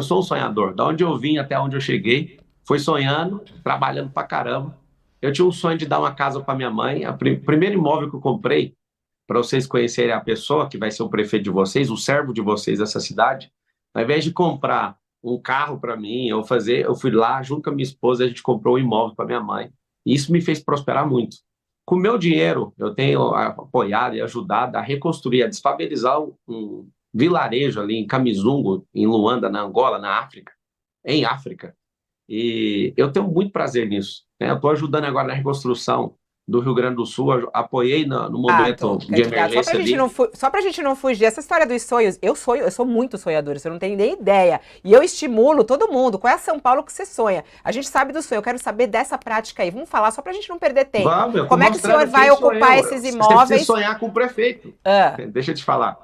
Eu sou um sonhador. Da onde eu vim até onde eu cheguei, foi sonhando, trabalhando pra caramba. Eu tinha um sonho de dar uma casa para minha mãe. O primeiro imóvel que eu comprei, para vocês conhecerem a pessoa que vai ser o prefeito de vocês, o servo de vocês dessa cidade, ao invés de comprar um carro para mim, eu fui lá junto com a minha esposa, a gente comprou um imóvel para minha mãe. E isso me fez prosperar muito. Com o meu dinheiro, eu tenho apoiado e ajudado a reconstruir, a desfavelização um vilarejo ali em Kamizungo, em Luanda, na Angola, na África, em África. E eu tenho muito prazer nisso, né? Eu estou ajudando agora na reconstrução do Rio Grande do Sul, apoiei no momento Candidato, de candidato. emergência ali. Só pra gente não fugir, essa história dos sonhos, eu sou muito sonhadora, você não tem nem ideia. E eu estimulo todo mundo. Qual é a São Paulo que você sonha? A gente sabe do sonho, eu quero saber dessa prática aí. Vamos falar só pra gente não perder tempo. Vamos, eu estou Como é que o mostrando senhor vai quem sou ocupar eu. esses Você precisa imóveis? sonhar com o prefeito. Ah, Deixa eu te falar.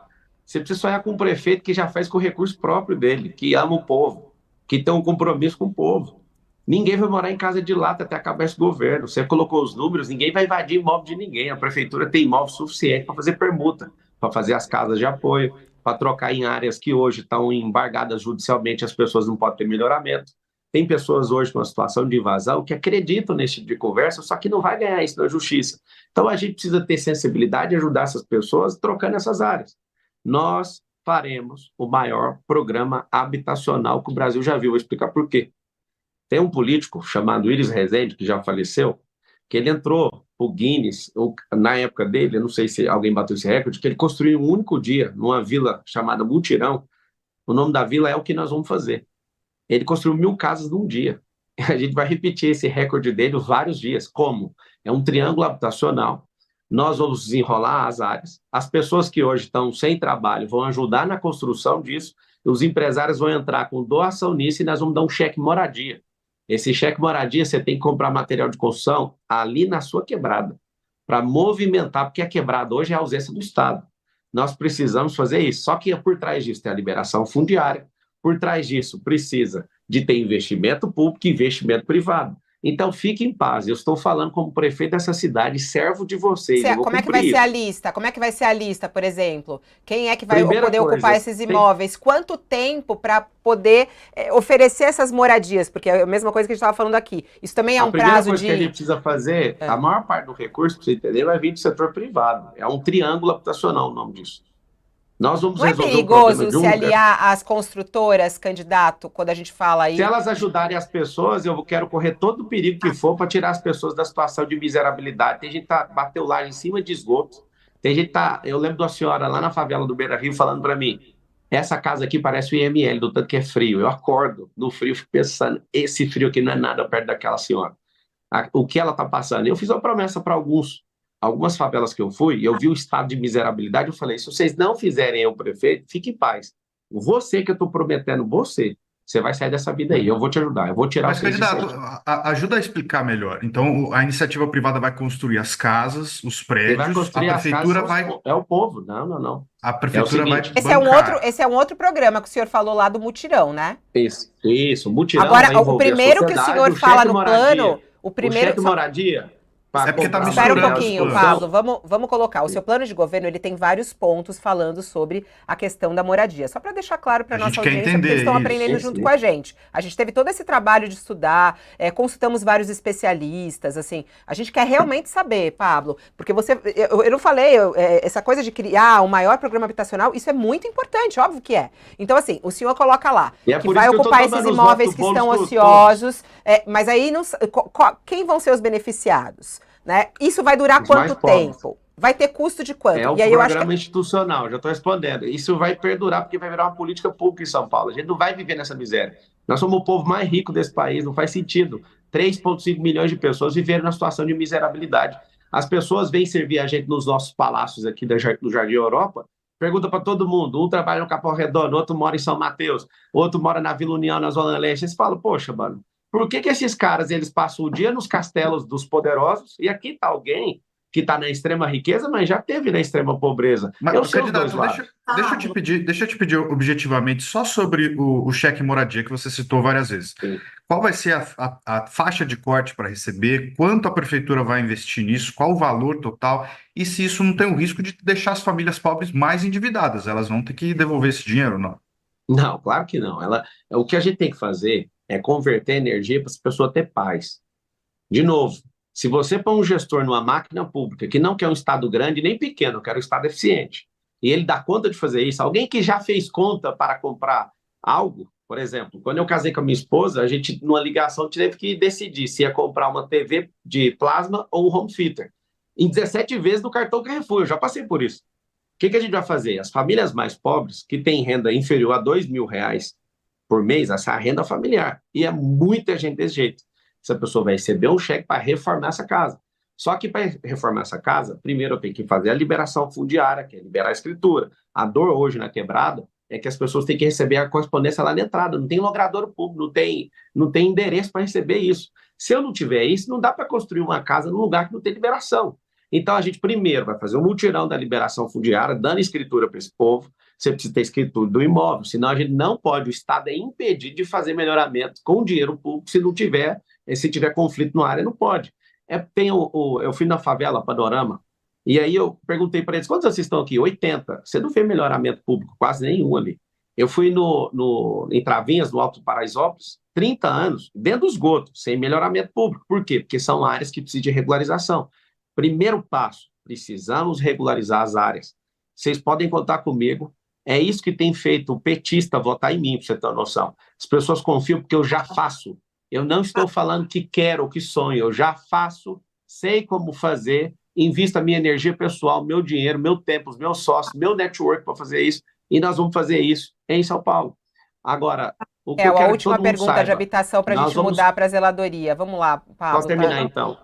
Você precisa sonhar com um prefeito que já faz com o recurso próprio dele, que ama o povo, que tem um compromisso com o povo. Ninguém vai morar em casa de lata até acabar esse governo. Você colocou os números, ninguém vai invadir imóvel de ninguém. A prefeitura tem imóvel suficiente para fazer permuta, para fazer as casas de apoio, para trocar em áreas que hoje estão embargadas judicialmente, as pessoas não podem ter melhoramento. Tem pessoas hoje com uma situação de invasão que acreditam nesse tipo de conversa, só que não vai ganhar isso na justiça. Então a gente precisa ter sensibilidade e ajudar essas pessoas trocando essas áreas. Nós faremos o maior programa habitacional que o Brasil já viu. Vou explicar por quê. Tem um político chamado Iris Rezende, que já faleceu, que ele entrou o Guinness, na época dele, eu não sei se alguém bateu esse recorde, que ele construiu um único dia numa vila chamada Mutirão. O nome da vila é o que nós vamos fazer. Ele construiu 1.000 casas num dia. A gente vai repetir esse recorde dele vários dias. Como? É um triângulo habitacional. Nós vamos desenrolar as áreas. As pessoas que hoje estão sem trabalho vão ajudar na construção disso. Os empresários vão entrar com doação nisso e nós vamos dar um cheque moradia. Esse cheque moradia você tem que comprar material de construção ali na sua quebrada, para movimentar, porque a quebrada hoje é a ausência do Estado. Nós precisamos fazer isso. Só que por trás disso tem a liberação fundiária, por trás disso precisa de ter investimento público e investimento privado. Então, fique em paz. Eu estou falando como prefeito dessa cidade, servo de vocês. Eu vou como é que vai cumprir ser a isso. lista? Como é que vai ser a lista, por exemplo? Quem é que vai Primeira poder ocupar coisa, esses imóveis? Quanto tempo para poder oferecer essas moradias? Porque é a mesma coisa que a gente estava falando aqui. Isso também é a um primeira prazo coisa que a gente de. precisa fazer, a É. maior parte do recurso, para você entender, vai vir do setor privado. É um triângulo habitacional o nome disso. Nós vamos Não é resolver o problema perigoso de um se lugar. aliar às construtoras, candidato, quando a gente fala Se aí? elas ajudarem as pessoas, eu quero correr todo o perigo que for para tirar as pessoas da situação de miserabilidade. Tem gente que bateu lá em cima de esgoto. Tem gente que tá. Eu lembro de uma senhora lá na favela do Beira Rio falando para mim: essa casa aqui parece o IML, do tanto que é frio. Eu acordo no frio, fico pensando: esse frio aqui não é nada perto daquela senhora. O que ela está passando? Eu fiz uma promessa para algumas favelas que eu fui, e eu vi o estado de miserabilidade. Eu falei: se vocês não fizerem eu prefeito, fique em paz. Você que eu estou prometendo, você vai sair dessa vida aí. Eu vou te ajudar, eu vou tirar Mas, vocês disso candidato, aí. ajuda a explicar melhor. Então, a iniciativa privada vai construir as casas, os Quem vai prédios, construir as casas é o povo. Não, não, não. a É o prefeitura vai seguinte: bancar. Esse é um outro programa que o senhor falou lá do mutirão, né? isso, o mutirão vai Agora, o envolver a primeiro que o sociedade, senhor o fala cheque no plano, moradia. o O primeiro. cheque moradia para É porque está comprar Espera um misturando material de os pouquinho, planos. Pablo. Vamos colocar. O seu plano de governo ele tem vários pontos falando sobre a questão da moradia. Só para deixar claro para A nossa gente quer audiência, porque eles entender estão isso. aprendendo junto com a gente. A gente teve todo esse trabalho de estudar, consultamos vários especialistas, assim. A gente quer realmente saber, Pablo, porque eu não falei, essa coisa de criar o maior programa habitacional, isso é muito importante, óbvio que é. Então, assim, o senhor coloca lá E é que por vai isso que eu estou ocupar esses tomando os votos imóveis do que Boulos estão todos. ociosos, mas aí não, quem vão ser os beneficiados? Né? Isso vai durar Os mais quanto pobres. tempo? Vai ter custo de É quanto? o E aí eu acho que. programa institucional, já estou respondendo. Isso vai perdurar porque vai virar uma política pública em São Paulo. A gente não vai viver nessa miséria. Nós somos o povo mais rico desse país, não faz sentido. 3,5 milhões de pessoas viveram na situação de miserabilidade. As pessoas vêm servir a gente nos nossos palácios aqui do Jardim Europa, pergunta para todo mundo. Um trabalha no Capão Redondo, outro mora em São Mateus, outro mora na Vila União, na Zona Leste. Eles falam, poxa, mano, por que esses caras eles passam o dia nos castelos dos poderosos e aqui está alguém que está na extrema riqueza, mas já teve na extrema pobreza. Mas, Eu sei os dois candidato, lados. deixa eu te pedir objetivamente só sobre o cheque moradia que você citou várias vezes. Sim. Qual vai ser a faixa de corte para receber? Quanto a prefeitura vai investir nisso? Qual o valor total? E se isso não tem o risco de deixar as famílias pobres mais endividadas? Elas vão ter que devolver esse dinheiro, não? Não, claro que não. O que a gente tem que fazer é converter energia para as pessoas ter paz. De novo, se você põe um gestor numa máquina pública que não quer um Estado grande nem pequeno, quer um Estado eficiente, e ele dá conta de fazer isso, alguém que já fez conta para comprar algo, por exemplo, quando eu casei com a minha esposa, a gente, numa ligação, teve que decidir se ia comprar uma TV de plasma ou um home theater. Em 17 vezes no cartão Carrefour, eu já passei por isso. O que a gente vai fazer? As famílias mais pobres, que têm renda inferior a R$ 2.000 por mês, essa é a renda familiar. E é muita gente desse jeito. Essa pessoa vai receber um cheque para reformar essa casa. Só que para reformar essa casa, primeiro eu tenho que fazer a liberação fundiária, que é liberar a escritura. A dor hoje na quebrada é que as pessoas têm que receber a correspondência lá na entrada. Não tem logrador público, não tem endereço para receber isso. Se eu não tiver isso, não dá para construir uma casa num lugar que não tem liberação. Então, a gente primeiro vai fazer um mutirão da liberação fundiária, dando escritura para esse povo. Você precisa ter escritura do imóvel, senão a gente não pode, o Estado é impedido de fazer melhoramento com dinheiro público se tiver conflito na área, não pode. Eu fui na favela Panorama, e aí eu perguntei para eles, quantos vocês estão aqui? 80. Você não fez melhoramento público, quase nenhum ali. Eu fui em Travinhas, no Alto do Paraisópolis, 30 anos, dentro do esgoto, sem melhoramento público. Por quê? Porque são áreas que precisam de regularização. Primeiro passo, precisamos regularizar as áreas. Vocês podem contar comigo. É isso que tem feito o petista votar em mim, para você ter uma noção. As pessoas confiam porque eu já faço. Eu não estou falando que quero ou que sonho, eu já faço, sei como fazer, invisto a minha energia pessoal, meu dinheiro, meu tempo, os meus sócios, meu network para fazer isso, e nós vamos fazer isso em São Paulo. Agora, o que eu A quero que última todo mundo pergunta de saiba, habitação para a gente mudar para a zeladoria. Vamos lá, só Pablo. terminar então.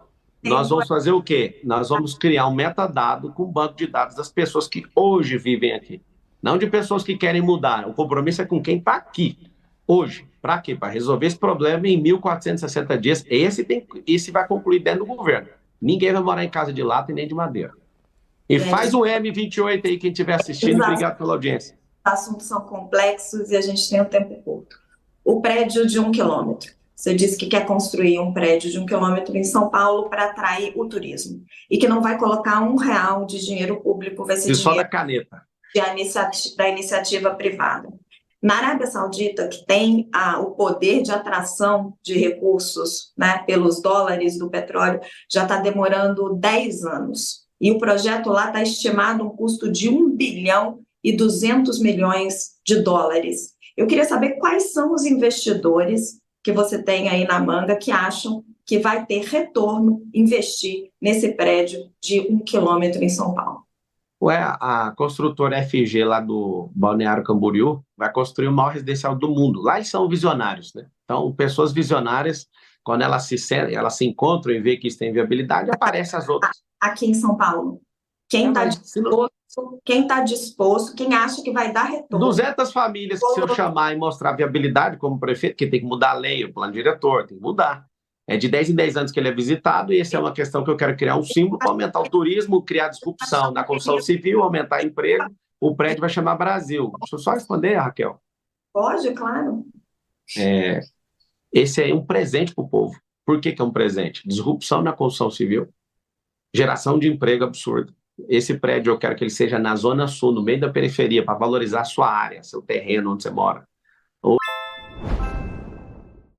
Nós vamos fazer o quê? Nós vamos criar um metadado com um banco de dados das pessoas que hoje vivem aqui. Não de pessoas que querem mudar. O compromisso é com quem está aqui, hoje. Para quê? Para resolver esse problema em 1.460 dias. Esse vai concluir dentro do governo. Ninguém vai morar em casa de lata e nem de madeira. E faz o M28 aí, quem estiver assistindo. Obrigado pela audiência. Os assuntos são complexos e a gente tem um tempo curto. O prédio de 1 quilômetro. Você disse que quer construir um prédio de 1 quilômetro em São Paulo para atrair o turismo. E que não vai colocar R$ 1 de dinheiro público, vai ser só dinheiro da caneta. da iniciativa privada. Na Arábia Saudita, que tem o poder de atração de recursos, né, pelos dólares do petróleo, já está demorando 10 anos. E o projeto lá está estimado um custo de US$ 1,2 bilhão. Eu queria saber quais são os investidores que você tem aí na manga que acham que vai ter retorno investir nesse prédio de 1 quilômetro em São Paulo. A construtora FG lá do Balneário Camboriú vai construir o maior residencial do mundo. Lá eles são visionários, né? Então, pessoas visionárias, quando elas se encontram e veem que isso tem viabilidade, aparecem as outras. Aqui em São Paulo, quem está disposto, quem acha que vai dar retorno? 200 famílias que se eu chamar e mostrar viabilidade como prefeito, que tem que mudar a lei, o plano diretor, tem que mudar. É de 10 em 10 anos que ele é visitado, e essa é uma questão que eu quero criar um símbolo para aumentar o turismo, criar disrupção na construção civil, aumentar emprego. O prédio vai chamar Brasil. Deixa eu só responder, Raquel. Pode, claro. Esse é um presente para o povo. Por que é um presente? Disrupção na construção civil, geração de emprego absurda. Esse prédio eu quero que ele seja na Zona Sul, no meio da periferia, para valorizar a sua área, seu terreno onde você mora.